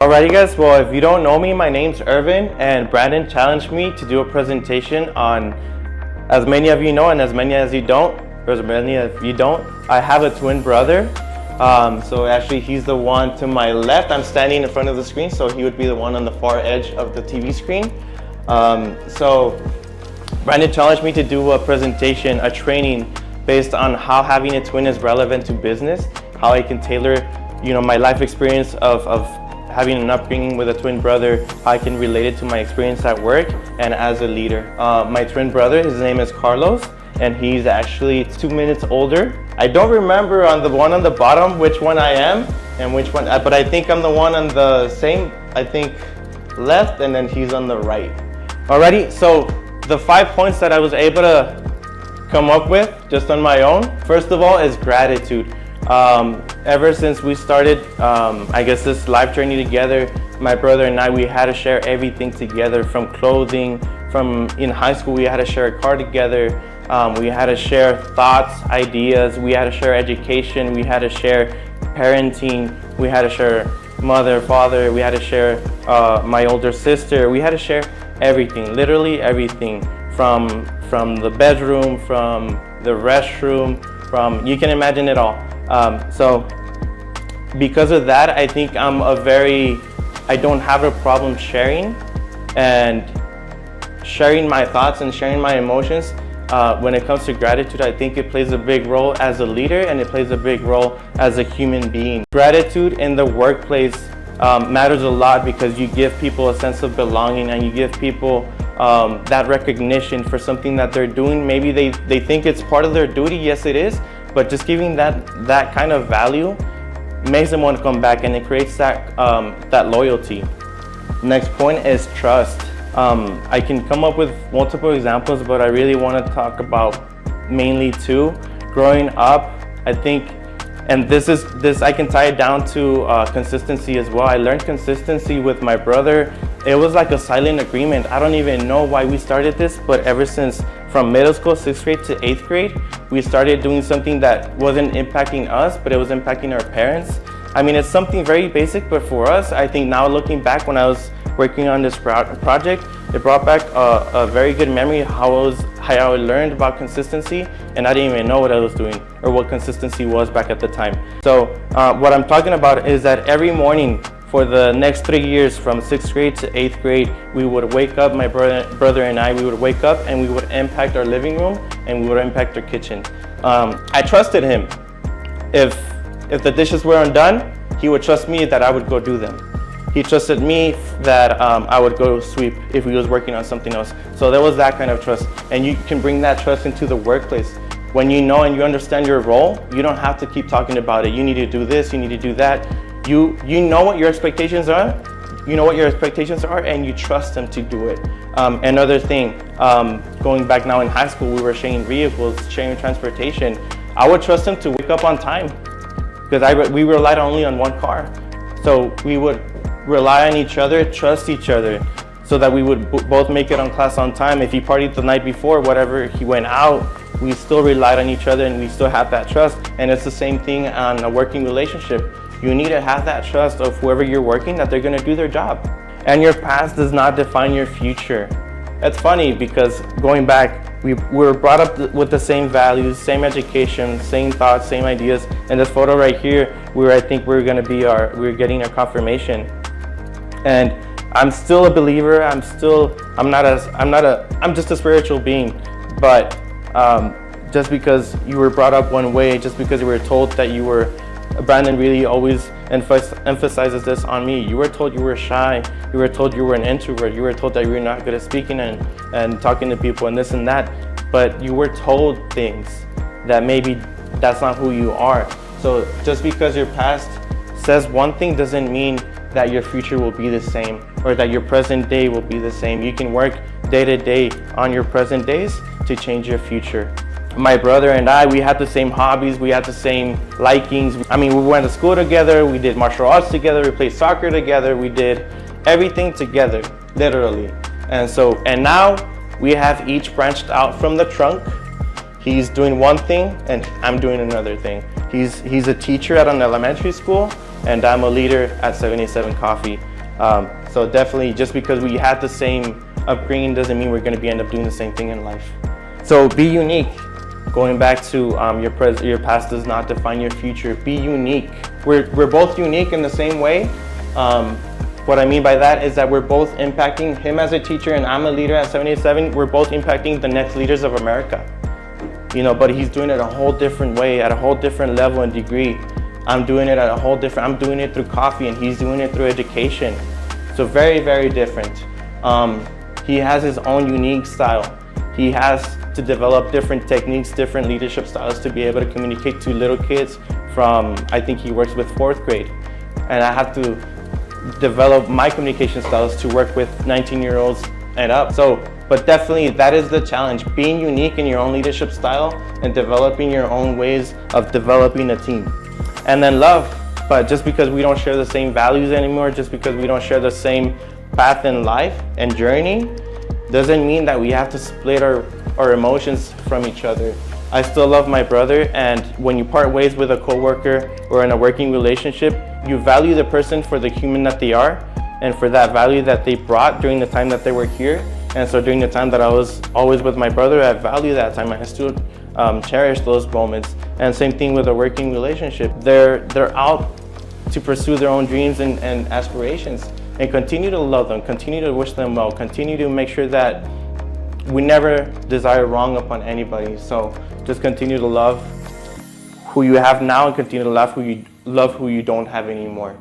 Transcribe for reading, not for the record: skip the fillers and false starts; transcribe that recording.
Alrighty guys, well if you don't know me, my name's Irvin, and Brandon challenged me to do a presentation on, as many of you know and as many as you don't, I have a twin brother. So actually he's the one to my left. I'm standing in front of the screen, so he would be the one on the far edge of the TV screen. So Brandon challenged me to do a presentation, a training based on how having a twin is relevant to business, how I can tailor, my life experience of having an upbringing with a twin brother, how I can relate it to my experience at work and as a leader. My twin brother, his name is Carlos, and he's actually 2 minutes older. I don't remember on the one on the bottom which one I am and which one, but I think I'm the one on the same, left, and then he's on the right. Alrighty, so the 5 points that I was able to come up with just on my own, first of all, is gratitude. Ever since we started, this life journey together, my brother and I, we had to share everything together, from clothing, from in high school, we had to share a car together. We had to share thoughts, ideas, we had to share education, we had to share parenting, we had to share mother, father, we had to share my older sister, we had to share everything, literally everything, from the bedroom, from the restroom, you can imagine it all. So because of that, I think I don't have a problem sharing my thoughts and sharing my emotions. When it comes to gratitude, I think it plays a big role as a leader, and it plays a big role as a human being. Gratitude in the workplace matters a lot, because you give people a sense of belonging, and you give people that recognition for something that they're doing. Maybe they think it's part of their duty. Yes, it is. But just giving that kind of value makes them want to come back, and it creates that loyalty. Next point is trust. I can come up with multiple examples, but I really want to talk about mainly two. Growing up, I think, and this I can tie it down to consistency as well. I learned consistency with my brother. It was like a silent agreement. I don't even know why we started this, but ever since from middle school, 6th grade to 8th grade, we started doing something that wasn't impacting us, but it was impacting our parents. I mean, it's something very basic, but for us, I think now looking back, when I was working on this project, it brought back a very good memory how I learned about consistency, and I didn't even know what I was doing or what consistency was back at the time. So what I'm talking about is that every morning for the next 3 years, from 6th grade to 8th grade, we would wake up, my brother and I, we would wake up and we would impact our living room, and we would impact our kitchen. I trusted him. If the dishes were undone, he would trust me that I would go do them. He trusted me that I would go sweep if he was working on something else. So there was that kind of trust. And you can bring that trust into the workplace. When you know and you understand your role, you don't have to keep talking about it. You need to do this, you need to do that. You know what your expectations are. You know what your expectations are, and you trust them to do it. Another thing, going back now in high school, we were sharing vehicles, sharing transportation. I would trust him to wake up on time, because we relied only on one car. So we would rely on each other, trust each other, so that we would both make it on class on time. If he partied the night before, whatever, he went out, we still relied on each other, and we still have that trust. And it's the same thing on a working relationship. You need to have that trust of whoever you're working, that they're going to do their job. And your past does not define your future. It's funny, because going back, we were brought up with the same values, same education, same thoughts, same ideas. And this photo right here, I think we're getting our confirmation. And I'm still a believer. I'm just a spiritual being. But just because you were brought up one way, just because you were told that you were, Brandon really always emphasizes this on me. You were told you were shy. You were told you were an introvert. You were told that you were not good at speaking and talking to people and this and that. But you were told things that maybe that's not who you are. So just because your past says one thing doesn't mean that your future will be the same, or that your present day will be the same. You can work day to day on your present days to change your future. My brother and I, we had the same hobbies, we had the same likings. I mean, we went to school together, we did martial arts together, we played soccer together, we did everything together, literally. And now we have each branched out from the trunk. He's doing one thing and I'm doing another thing. He's a teacher at an elementary school, and I'm a leader at 77 Coffee. So definitely, just because we had the same upbringing doesn't mean we're going to end up doing the same thing in life. So be unique. Going back to your past does not define your future. Be unique. We're both unique in the same way. What I mean by that is that we're both impacting, him as a teacher and I'm a leader at 787. We're both impacting the next leaders of America. But he's doing it a whole different way, at a whole different level and degree. I'm doing it I'm doing it through coffee and he's doing it through education. So very, very different. He has his own unique style. He has to develop different techniques, different leadership styles to be able to communicate to little kids from, I think he works with 4th grade. And I have to develop my communication styles to work with 19-year-olds and up. But definitely that is the challenge, being unique in your own leadership style and developing your own ways of developing a team. And then love, but just because we don't share the same values anymore, just because we don't share the same path in life and journey, doesn't mean that we have to split our emotions from each other. I still love my brother, and when you part ways with a coworker or in a working relationship, you value the person for the human that they are and for that value that they brought during the time that they were here. And so during the time that I was always with my brother, I value that time. I still cherish those moments. And same thing with a working relationship. They're out to pursue their own dreams and aspirations, and continue to love them, continue to wish them well, continue to make sure that we never desire wrong upon anybody. So just continue to love who you have now and continue to love who you don't have anymore.